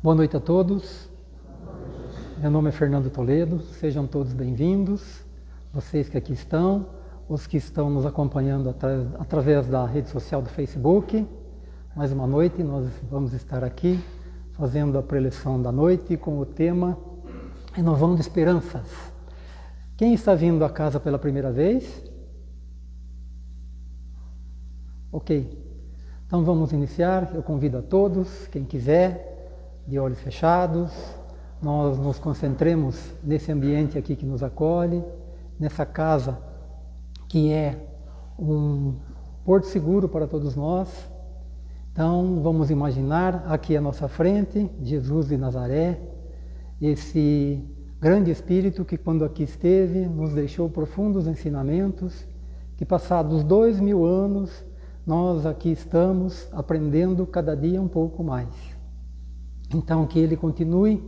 Boa noite a todos. Meu nome é Fernando Toledo. Sejam todos bem-vindos. Vocês que aqui estão, os que estão nos acompanhando através da rede social do Facebook. Mais uma noite nós vamos estar aqui fazendo a preleção da noite com o tema Renovando Esperanças. Quem está vindo à casa pela primeira vez? Ok. Então vamos iniciar. Eu convido a todos, quem quiser, de olhos fechados, nós nos concentremos nesse ambiente aqui que nos acolhe, nessa casa que é um porto seguro para todos nós. Então vamos imaginar aqui à nossa frente Jesus de Nazaré, esse grande Espírito que quando aqui esteve nos deixou profundos ensinamentos, que passados 2000 anos nós aqui estamos aprendendo cada dia um pouco mais. Então, que Ele continue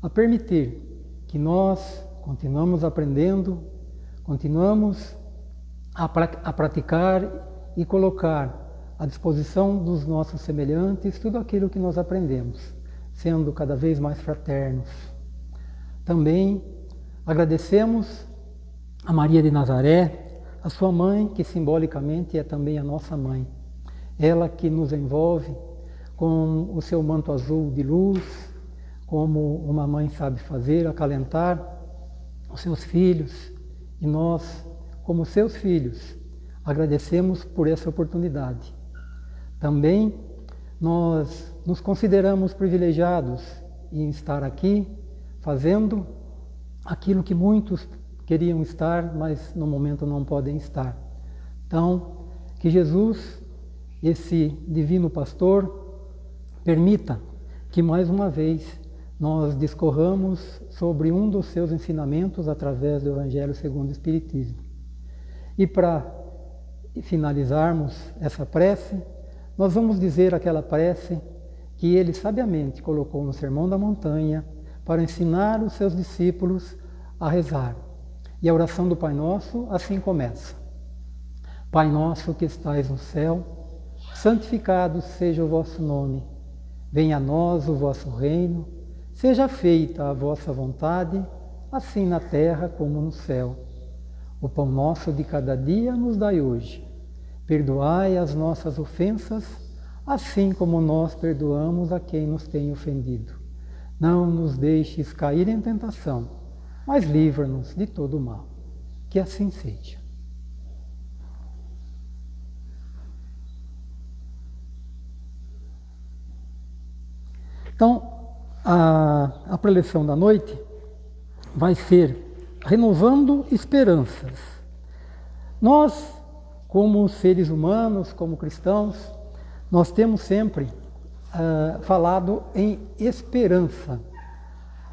a permitir que nós continuamos aprendendo, continuamos a praticar e colocar à disposição dos nossos semelhantes tudo aquilo que nós aprendemos, sendo cada vez mais fraternos. Também agradecemos a Maria de Nazaré, a sua mãe, que simbolicamente é também a nossa mãe. Ela que nos envolve com o seu manto azul de luz, como uma mãe sabe fazer, acalentar os seus filhos. E nós, como seus filhos, agradecemos por essa oportunidade. Também nós nos consideramos privilegiados em estar aqui, fazendo aquilo que muitos queriam estar, mas no momento não podem estar. Então, que Jesus, esse divino pastor, permita que mais uma vez nós discorramos sobre um dos seus ensinamentos através do Evangelho segundo o Espiritismo. E para finalizarmos essa prece, nós vamos dizer aquela prece que ele sabiamente colocou no Sermão da Montanha para ensinar os seus discípulos a rezar. E a oração do Pai Nosso assim começa. Pai nosso que estais no céu, santificado seja o vosso nome. Venha a nós o vosso reino, seja feita a vossa vontade, assim na terra como no céu. O pão nosso de cada dia nos dai hoje. Perdoai as nossas ofensas, assim como nós perdoamos a quem nos tem ofendido. Não nos deixes cair em tentação, mas livra-nos de todo o mal. Que assim seja. Então, a preleção da noite vai ser renovando esperanças. Nós, como seres humanos, como cristãos, nós temos sempre falado em esperança.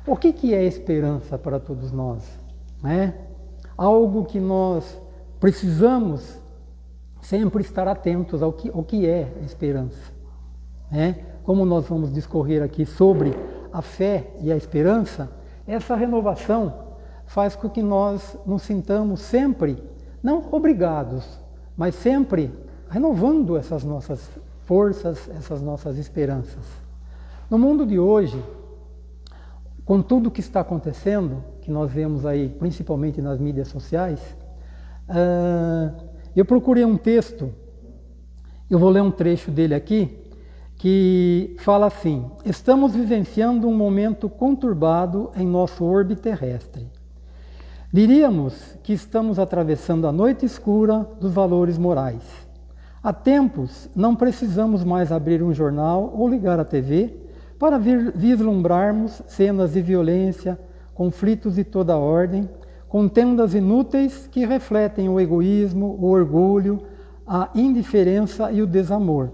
O que é esperança para todos nós? Algo que nós precisamos sempre estar atentos ao que é esperança. Como nós vamos discorrer aqui sobre a fé e a esperança, essa renovação faz com que nós nos sintamos sempre, não obrigados, mas sempre renovando essas nossas forças, essas nossas esperanças. No mundo de hoje, com tudo o que está acontecendo, que nós vemos aí, principalmente nas mídias sociais, eu procurei um texto, eu vou ler um trecho dele aqui, que fala assim: estamos vivenciando um momento conturbado em nosso orbe terrestre. Diríamos que estamos atravessando a noite escura dos valores morais. Há tempos não precisamos mais abrir um jornal ou ligar a TV para vislumbrarmos cenas de violência, conflitos de toda ordem, contendas inúteis que refletem o egoísmo, o orgulho, a indiferença e o desamor.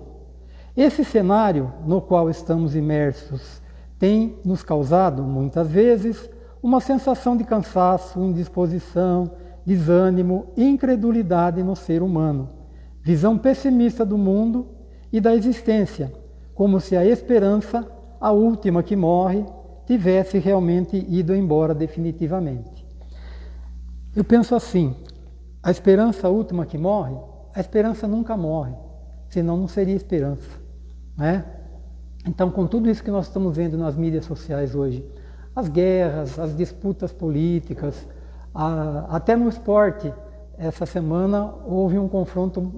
Esse cenário no qual estamos imersos tem nos causado, muitas vezes, uma sensação de cansaço, indisposição, desânimo e incredulidade no ser humano, visão pessimista do mundo e da existência, como se a esperança, a última que morre, tivesse realmente ido embora definitivamente. Eu penso assim, a esperança última que morre, a esperança nunca morre, senão não seria esperança. Então, com tudo isso que nós estamos vendo nas mídias sociais hoje, as guerras, as disputas políticas, até no esporte, essa semana houve um confronto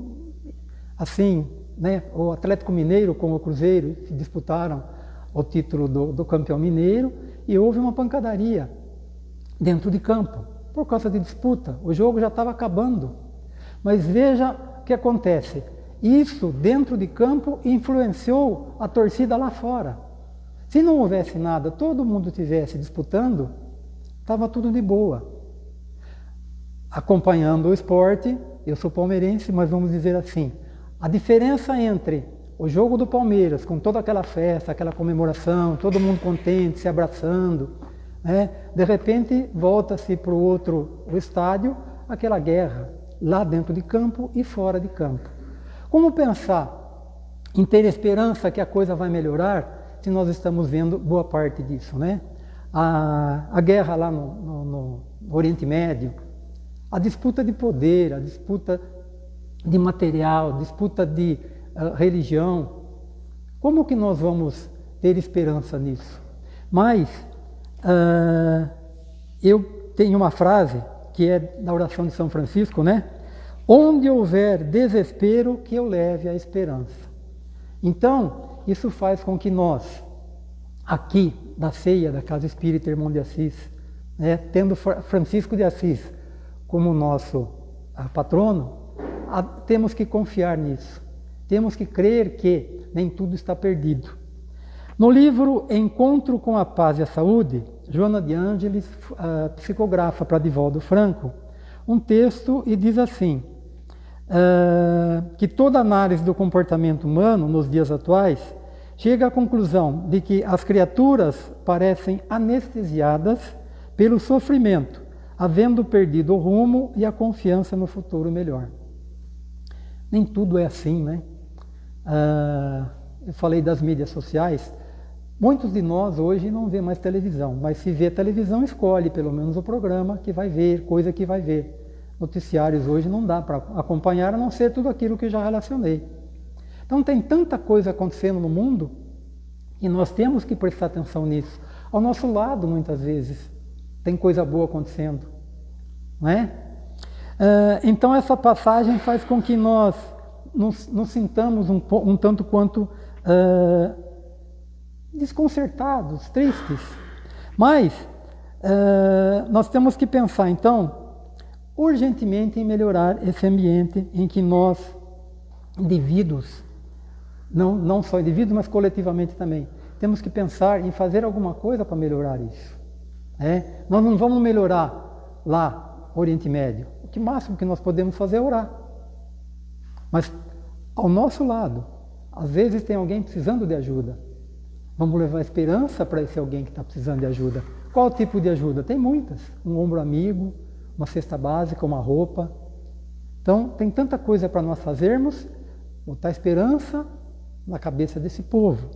assim, né? O Atlético Mineiro com o Cruzeiro se disputaram o título do campeão mineiro e houve uma pancadaria dentro de campo, por causa de disputa. O jogo já estava acabando. Mas veja o que acontece. Isso, dentro de campo, influenciou a torcida lá fora. Se não houvesse nada, todo mundo estivesse disputando, estava tudo de boa. Acompanhando o esporte, eu sou palmeirense, mas vamos dizer assim, a diferença entre o jogo do Palmeiras, com toda aquela festa, aquela comemoração, todo mundo contente, se abraçando, né? De repente volta-se para o estádio, aquela guerra, lá dentro de campo e fora de campo. Como pensar em ter esperança que a coisa vai melhorar se nós estamos vendo boa parte disso, né? A guerra lá no Oriente Médio, a disputa de poder, a disputa de material, a disputa de religião. Como que nós vamos ter esperança nisso? Mas eu tenho uma frase que é da oração de São Francisco, né? Onde houver desespero, que eu leve a esperança. Então, isso faz com que nós, aqui da ceia da Casa Espírita Irmão de Assis, né, tendo Francisco de Assis como nosso patrono, temos que confiar nisso. Temos que crer que nem tudo está perdido. No livro Encontro com a Paz e a Saúde, Joana de Ângeles psicografa para Divaldo Franco um texto e diz assim, que toda análise do comportamento humano nos dias atuais chega à conclusão de que as criaturas parecem anestesiadas pelo sofrimento, havendo perdido o rumo e a confiança no futuro melhor. Nem tudo é assim, né? Eu falei das mídias sociais. Muitos de nós hoje não vê mais televisão, mas se vê televisão, escolhe pelo menos o programa que vai ver, coisa que vai ver. Noticiários hoje não dá para acompanhar, a não ser tudo aquilo que eu já relacionei. Então tem tanta coisa acontecendo no mundo e nós temos que prestar atenção nisso. Ao nosso lado, muitas vezes, tem coisa boa acontecendo, não é? Então essa passagem faz com que nós nos sintamos um tanto quanto desconcertados, tristes. Mas nós temos que pensar, então, urgentemente em melhorar esse ambiente em que nós, indivíduos, não só indivíduos, mas coletivamente também, temos que pensar em fazer alguma coisa para melhorar isso. Nós não vamos melhorar lá, Oriente Médio. O máximo que nós podemos fazer é orar. Mas, ao nosso lado, às vezes tem alguém precisando de ajuda. Vamos levar esperança para esse alguém que está precisando de ajuda. Qual tipo de ajuda? Tem muitas. Um ombro amigo, uma cesta básica, uma roupa. Então, tem tanta coisa para nós fazermos, botar esperança na cabeça desse povo.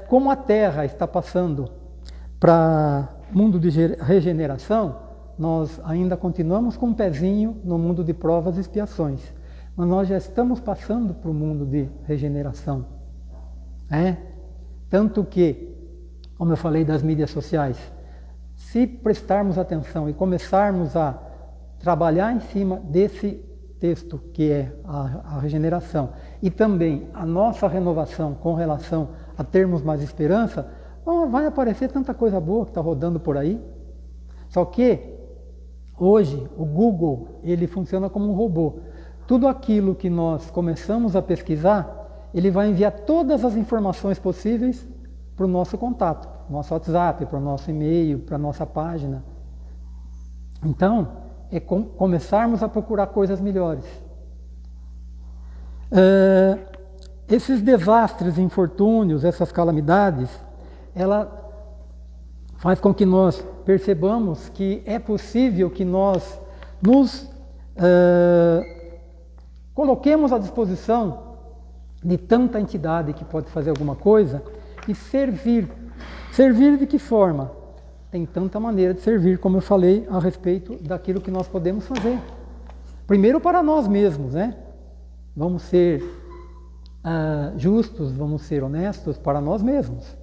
Como a Terra está passando para mundo de regeneração, nós ainda continuamos com um pezinho no mundo de provas e expiações. Mas nós já estamos passando para o mundo de regeneração. Tanto que, como eu falei das mídias sociais, se prestarmos atenção e começarmos a trabalhar em cima desse texto que é a regeneração e também a nossa renovação com relação a termos mais esperança, vai aparecer tanta coisa boa que está rodando por aí. Só que hoje o Google ele funciona como um robô. Tudo aquilo que nós começamos a pesquisar, ele vai enviar todas as informações possíveis para o nosso contato, para o nosso WhatsApp, para o nosso e-mail, para a nossa página. Então, é começarmos a procurar coisas melhores. Esses desastres, infortúnios, essas calamidades, ela faz com que nós percebamos que é possível que nós nos coloquemos à disposição de tanta entidade que pode fazer alguma coisa e servir. Servir de que forma? Tem tanta maneira de servir, como eu falei, a respeito daquilo que nós podemos fazer. Primeiro para nós mesmos, né? Vamos ser justos, vamos ser honestos para nós mesmos.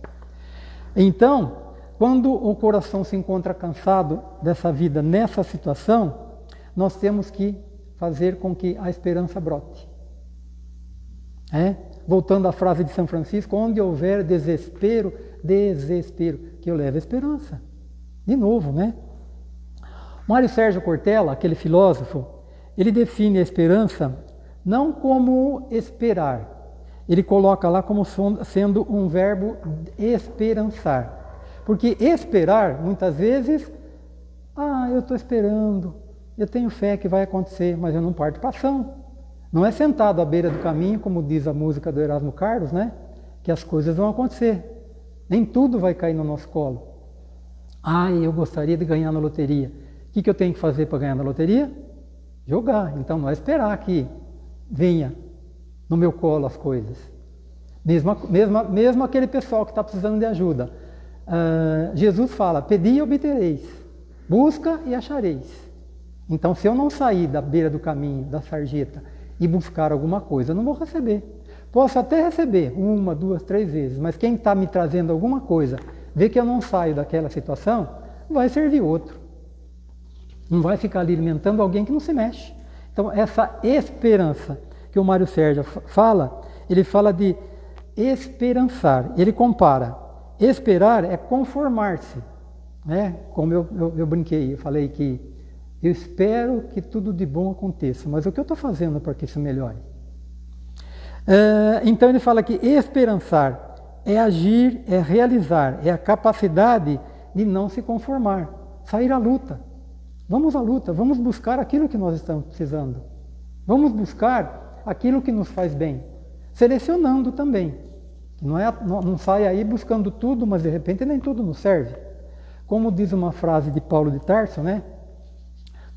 Então, quando o coração se encontra cansado dessa vida, nessa situação, nós temos que fazer com que a esperança brote. Voltando à frase de São Francisco, onde houver desespero, que eu leve a esperança. De novo, né? Mário Sérgio Cortella, aquele filósofo, ele define a esperança não como esperar. Ele coloca lá como sendo um verbo esperançar. Porque esperar, muitas vezes, eu estou esperando, eu tenho fé que vai acontecer, mas eu não parto para ação. Não é sentado à beira do caminho, como diz a música do Erasmo Carlos, né? Que as coisas vão acontecer. Nem tudo vai cair no nosso colo. Eu gostaria de ganhar na loteria. O que eu tenho que fazer para ganhar na loteria? Jogar. Então não é esperar que venha no meu colo as coisas. Mesmo aquele pessoal que está precisando de ajuda. Jesus fala, pedi e obtereis, busca e achareis. Então se eu não sair da beira do caminho, da sarjeta, e buscar alguma coisa, eu não vou receber. Posso até receber 1, 2, 3 vezes, mas quem está me trazendo alguma coisa, vê que eu não saio daquela situação, vai servir outro. Não vai ficar ali alimentando alguém que não se mexe. Então essa esperança que o Mário Sérgio fala, ele fala de esperançar. Ele compara. Esperar é conformar-se. Como eu brinquei, eu falei que eu espero que tudo de bom aconteça, mas o que eu estou fazendo para que isso melhore? Então ele fala que esperançar é agir, é realizar, é a capacidade de não se conformar, sair à luta. Vamos à luta, vamos buscar aquilo que nós estamos precisando. Vamos buscar aquilo que nos faz bem, selecionando também. Não sai aí buscando tudo, mas de repente nem tudo nos serve. Como diz uma frase de Paulo de Tarso, né?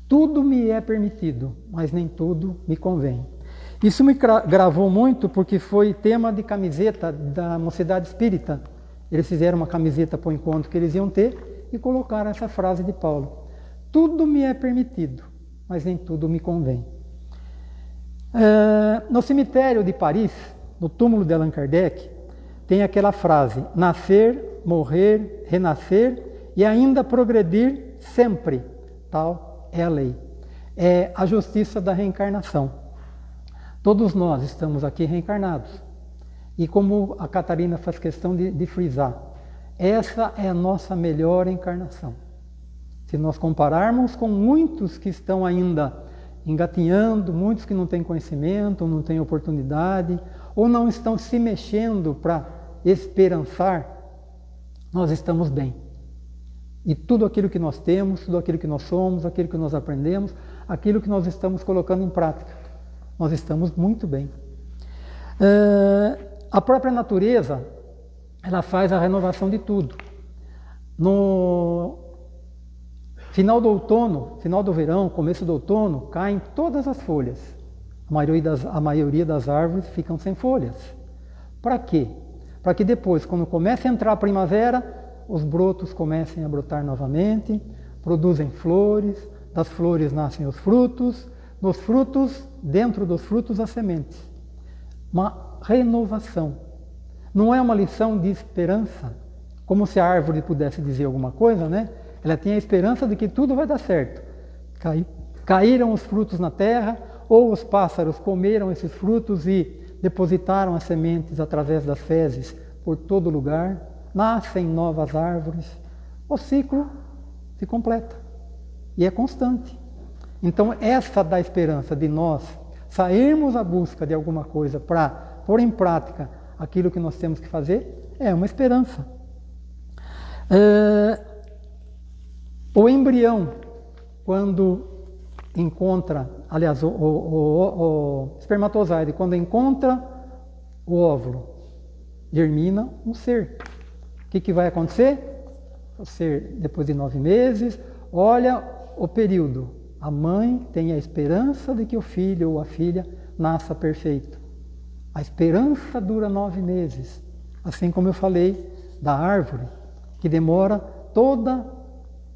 Tudo me é permitido, mas nem tudo me convém. Isso me gravou muito porque foi tema de camiseta da Mocidade Espírita. Eles fizeram uma camiseta para o encontro que eles iam ter e colocaram essa frase de Paulo. Tudo me é permitido, mas nem tudo me convém. No cemitério de Paris, no túmulo de Allan Kardec, tem aquela frase, nascer, morrer, renascer e ainda progredir sempre, tal é a lei. É a justiça da reencarnação. Todos nós estamos aqui reencarnados. E como a Catarina faz questão de frisar, essa é a nossa melhor encarnação. Se nós compararmos com muitos que estão ainda engatinhando, muitos que não têm conhecimento, não têm oportunidade, ou não estão se mexendo para esperançar, nós estamos bem. E tudo aquilo que nós temos, tudo aquilo que nós somos, aquilo que nós aprendemos, aquilo que nós estamos colocando em prática, nós estamos muito bem. A própria natureza, ela faz a renovação de tudo. No final do outono, final do verão, começo do outono, caem todas as folhas. A maioria das árvores ficam sem folhas. Para quê? Para que depois, quando começa a entrar a primavera, os brotos comecem a brotar novamente, produzem flores, das flores nascem os frutos, nos frutos, dentro dos frutos, as sementes. Uma renovação. Não é uma lição de esperança, como se a árvore pudesse dizer alguma coisa, né? Ela tem a esperança de que tudo vai dar certo. Caíram os frutos na terra, ou os pássaros comeram esses frutos e depositaram as sementes através das fezes por todo lugar, nascem novas árvores, o ciclo se completa e é constante. Então essa da esperança de nós sairmos à busca de alguma coisa para pôr em prática aquilo que nós temos que fazer, é uma esperança. O embrião, quando encontra, aliás, o espermatozoide, quando encontra o óvulo, germina um ser. O que vai acontecer? O ser, depois de 9 meses, olha o período. A mãe tem a esperança de que o filho ou a filha nasça perfeito. A esperança dura 9 meses. Assim como eu falei da árvore, que demora toda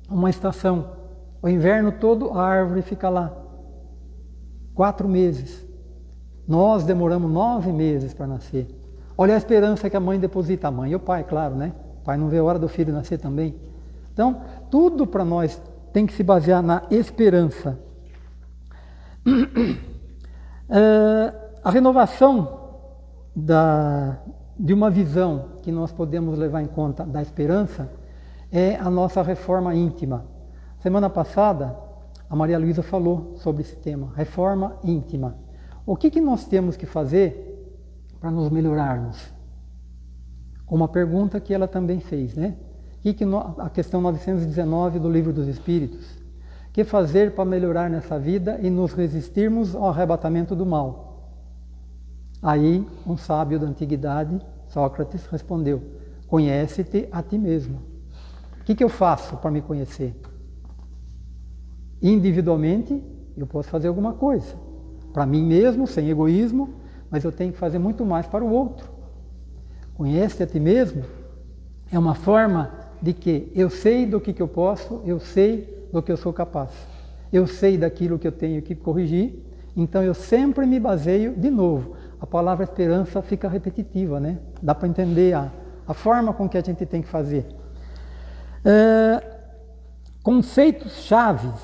uma estação. O inverno todo a árvore fica lá. 4 meses. Nós demoramos 9 meses para nascer. Olha a esperança que a mãe deposita. A mãe e o pai, claro, né? O pai não vê a hora do filho nascer também. Então, tudo para nós tem que se basear na esperança. A renovação de uma visão que nós podemos levar em conta da esperança é a nossa reforma íntima. Semana passada, a Maria Luísa falou sobre esse tema, reforma íntima. O que nós temos que fazer para nos melhorarmos? Uma pergunta que ela também fez, né? A questão 919 do Livro dos Espíritos. O que fazer para melhorar nessa vida e nos resistirmos ao arrebatamento do mal? Aí, um sábio da antiguidade, Sócrates, respondeu: conhece-te a ti mesmo. O que eu faço para me conhecer? Individualmente, eu posso fazer alguma coisa. Para mim mesmo, sem egoísmo, mas eu tenho que fazer muito mais para o outro. Conhece-te a ti mesmo é uma forma de que eu sei do que eu posso, eu sei do que eu sou capaz. Eu sei daquilo que eu tenho que corrigir, então eu sempre me baseio, de novo, a palavra esperança fica repetitiva, né? Dá para entender a forma com que a gente tem que fazer. Conceitos chaves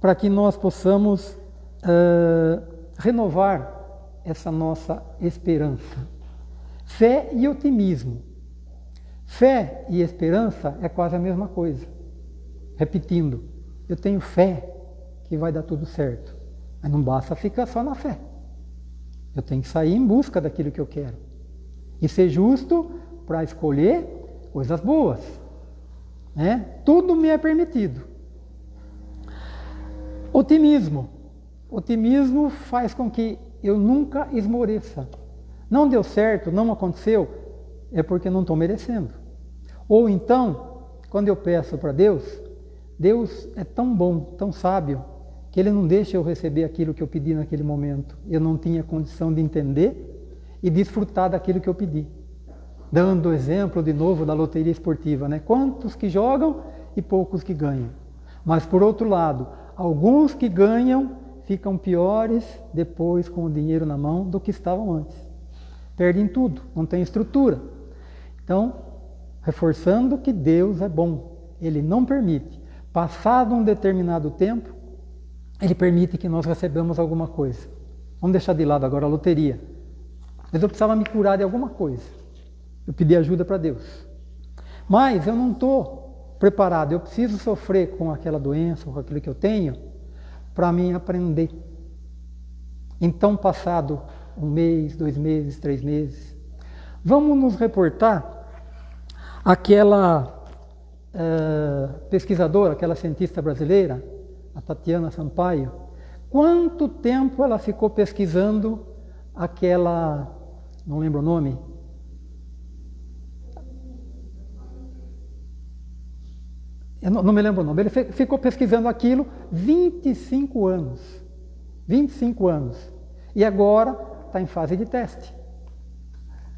para que nós possamos renovar essa nossa esperança. Fé e otimismo. Fé e esperança é quase a mesma coisa. Repetindo, eu tenho fé que vai dar tudo certo. Mas não basta ficar só na fé. Eu tenho que sair em busca daquilo que eu quero. E ser justo para escolher coisas boas. Né? Tudo me é permitido. Otimismo. Otimismo faz com que eu nunca esmoreça. Não deu certo, não aconteceu, é porque não estou merecendo. Ou então, quando eu peço para Deus, Deus é tão bom, tão sábio, que Ele não deixa eu receber aquilo que eu pedi naquele momento. Eu não tinha condição de entender e desfrutar daquilo que eu pedi. Dando o exemplo de novo da loteria esportiva, né? Quantos que jogam e poucos que ganham. Mas por outro lado, alguns que ganham ficam piores depois com o dinheiro na mão do que estavam antes. Perdem tudo, não tem estrutura. Então, reforçando que Deus é bom, Ele não permite. Passado um determinado tempo, Ele permite que nós recebamos alguma coisa. Vamos deixar de lado agora a loteria. Mas eu precisava me curar de alguma coisa. Eu pedi ajuda para Deus. Mas eu não estou preparado, eu preciso sofrer com aquela doença, com aquilo que eu tenho, para mim aprender. Então, passado 1 mês, 2 meses, 3 meses, vamos nos reportar aquela pesquisadora, aquela cientista brasileira, a Tatiana Sampaio, quanto tempo ela ficou pesquisando aquela, não lembro o nome, eu não me lembro o nome, ele ficou pesquisando aquilo 25 anos. 25 anos. E agora está em fase de teste.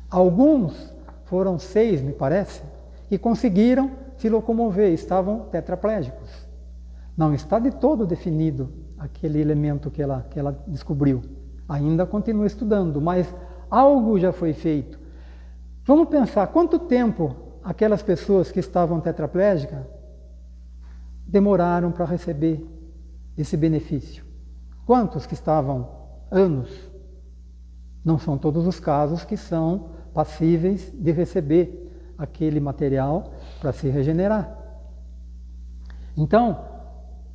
Alguns, foram 6, me parece, que conseguiram se locomover, estavam tetraplégicos. Não está de todo definido aquele elemento que ela descobriu. Ainda continua estudando, mas algo já foi feito. Vamos pensar, quanto tempo aquelas pessoas que estavam tetraplégicas demoraram para receber esse benefício? Quantos que estavam anos? Não são todos os casos que são passíveis de receber aquele material para se regenerar. Então,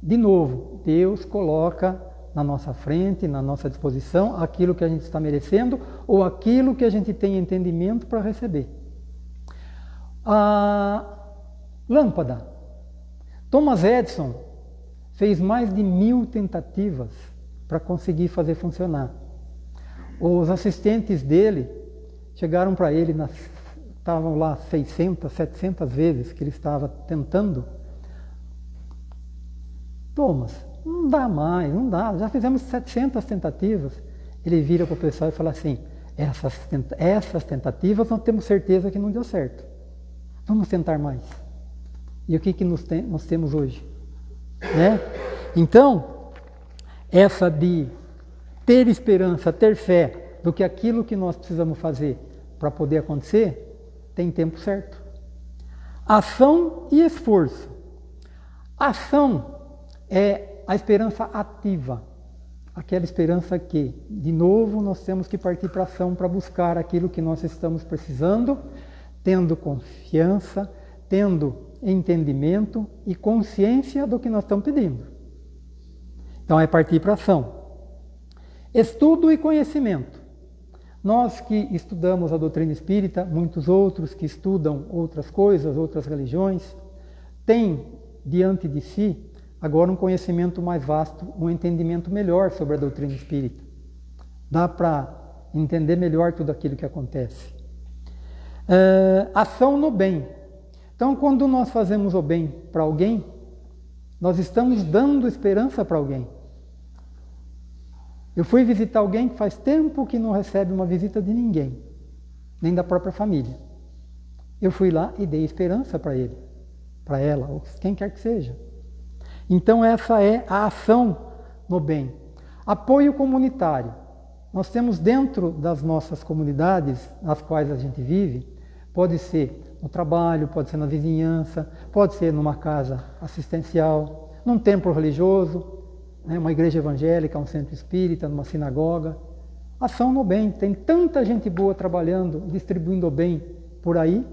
de novo, Deus coloca na nossa frente, na nossa disposição, aquilo que a gente está merecendo ou aquilo que a gente tem entendimento para receber. A lâmpada. Thomas Edison fez mais de 1000 tentativas para conseguir fazer funcionar. Os assistentes dele chegaram para ele, estavam lá 600, 700 vezes que ele estava tentando. Thomas, não dá mais, não dá, já fizemos 700 tentativas. Ele vira para o pessoal e fala assim, essas tentativas nós temos certeza que não deu certo. Vamos tentar mais. E o que nós temos hoje? Né? Então, essa de ter esperança, ter fé do que aquilo que nós precisamos fazer para poder acontecer, tem tempo certo. Ação e esforço. Ação é a esperança ativa, aquela esperança que, de novo, nós temos que partir para a ação para buscar aquilo que nós estamos precisando, tendo confiança, tendo entendimento e consciência do que nós estamos pedindo. Então é partir para a ação. Estudo e conhecimento. Nós que estudamos a doutrina espírita, muitos outros que estudam outras coisas, outras religiões, têm diante de si agora um conhecimento mais vasto, um entendimento melhor sobre a doutrina espírita. Dá para entender melhor tudo aquilo que acontece. Ação no bem. Então, quando nós fazemos o bem para alguém, nós estamos dando esperança para alguém. Eu fui visitar alguém que faz tempo que não recebe uma visita de ninguém, nem da própria família. Eu fui lá e dei esperança para ele, para ela, ou quem quer que seja. Então essa é a ação no bem. Apoio comunitário. Nós temos dentro das nossas comunidades, nas quais a gente vive, pode ser no trabalho, pode ser na vizinhança, pode ser numa casa assistencial, num templo religioso, uma igreja evangélica, um centro espírita, numa sinagoga. Ação no bem. Tem tanta gente boa trabalhando, distribuindo o bem por aí.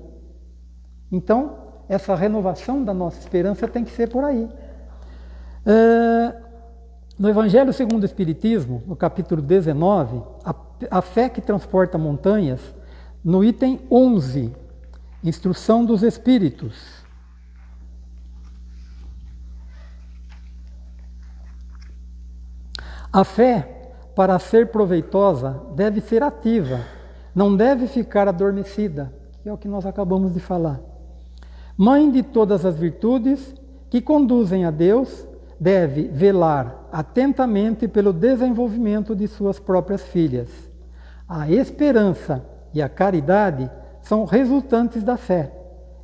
Então, essa renovação da nossa esperança tem que ser por aí. No Evangelho segundo o Espiritismo, no capítulo 19, a fé que transporta montanhas, no item 11, Instrução dos Espíritos. A fé, para ser proveitosa, deve ser ativa, não deve ficar adormecida, que é o que nós acabamos de falar. Mãe de todas as virtudes que conduzem a Deus, deve velar atentamente pelo desenvolvimento de suas próprias filhas. A esperança e a caridade são resultantes da fé.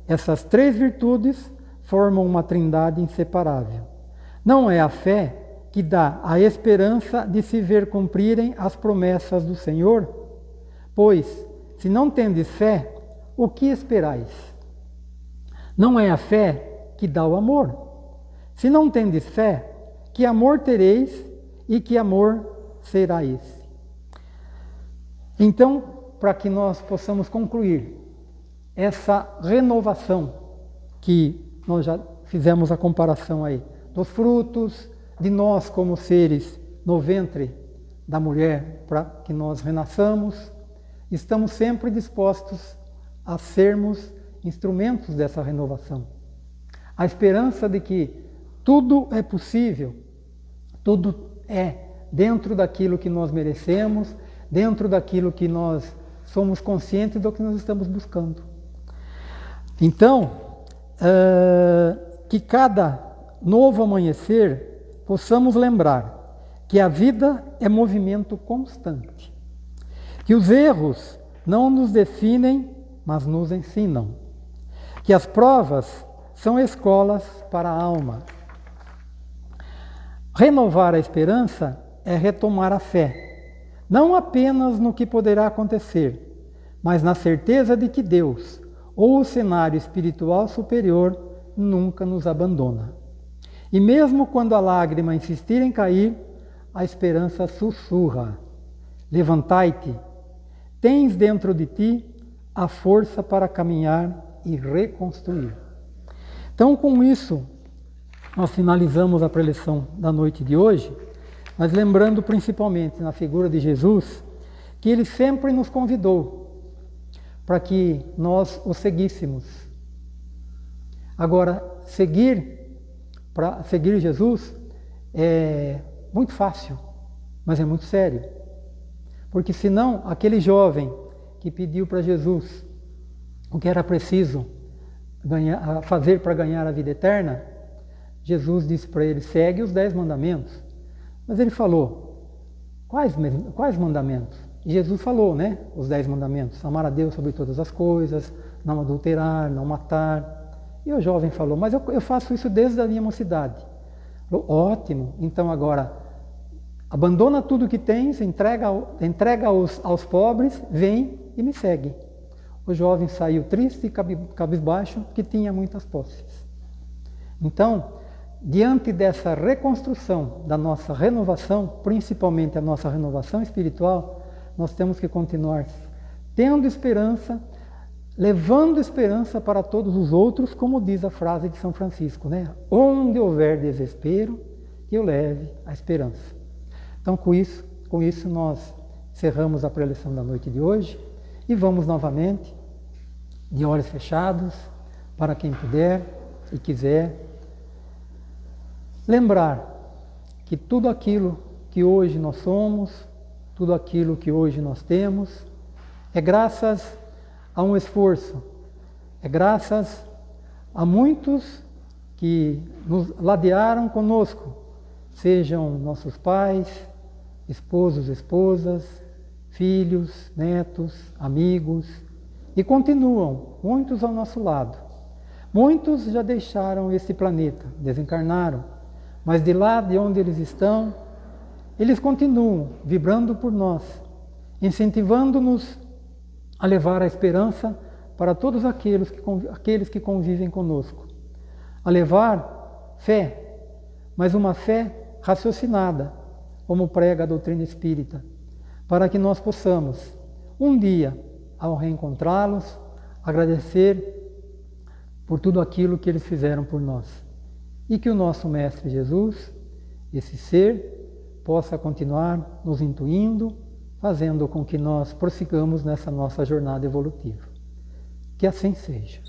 Essas três virtudes formam uma trindade inseparável. Não é a fé que dá a esperança de se ver cumprirem as promessas do Senhor? Pois, se não tendes fé, o que esperais? Não é a fé que dá o amor. Se não tendes fé, que amor tereis e que amor serais? Então, para que nós possamos concluir essa renovação, que nós já fizemos a comparação aí, dos frutos de nós como seres no ventre da mulher, para que nós renasçamos, estamos sempre dispostos a sermos instrumentos dessa renovação. A esperança de que tudo é possível, tudo é dentro daquilo que nós merecemos, dentro daquilo que nós somos conscientes do que nós estamos buscando. Então, que cada novo amanhecer possamos lembrar que a vida é movimento constante, que os erros não nos definem, mas nos ensinam, que as provas são escolas para a alma. Renovar a esperança é retomar a fé, não apenas no que poderá acontecer, mas na certeza de que Deus, ou o cenário espiritual superior, nunca nos abandona. E mesmo quando a lágrima insistir em cair, a esperança sussurra: levantai-te, tens dentro de ti a força para caminhar e reconstruir. Então, com isso, nós finalizamos a preleção da noite de hoje, mas lembrando principalmente na figura de Jesus, que Ele sempre nos convidou para que nós o seguíssemos. Agora, para seguir Jesus é muito fácil, mas é muito sério. Porque senão, aquele jovem que pediu para Jesus o que era preciso fazer para ganhar a vida eterna, Jesus disse para ele: segue os 10 mandamentos. Mas ele falou: quais mandamentos? E Jesus falou, os 10 mandamentos: amar a Deus sobre todas as coisas, não adulterar, não matar. E o jovem falou: mas eu faço isso desde a minha mocidade. Falou: ótimo, então agora Abandona tudo que tens, entrega aos pobres, vem e me segue. O jovem saiu triste e cabisbaixo, que tinha muitas posses. Então, diante dessa reconstrução da nossa renovação, principalmente a nossa renovação espiritual, nós temos que continuar tendo esperança, levando esperança para todos os outros, como diz a frase de São Francisco, né? Onde houver desespero, que eu leve a esperança. Então, com isso nós encerramos a preleção da noite de hoje e vamos novamente, de olhos fechados, para quem puder e quiser, lembrar que tudo aquilo que hoje nós somos, tudo aquilo que hoje nós temos, é graças a um esforço, é graças a muitos que nos ladearam conosco, sejam nossos pais, esposos, esposas, filhos, netos, amigos, e continuam, muitos ao nosso lado. Muitos já deixaram esse planeta, desencarnaram, mas de lá de onde eles estão, eles continuam vibrando por nós, incentivando-nos a levar a esperança para todos aqueles que convivem conosco, a levar fé, mas uma fé raciocinada, como prega a doutrina espírita, para que nós possamos, um dia, ao reencontrá-los, agradecer por tudo aquilo que eles fizeram por nós. E que o nosso Mestre Jesus, esse ser, possa continuar nos intuindo, fazendo com que nós prossigamos nessa nossa jornada evolutiva. Que assim seja.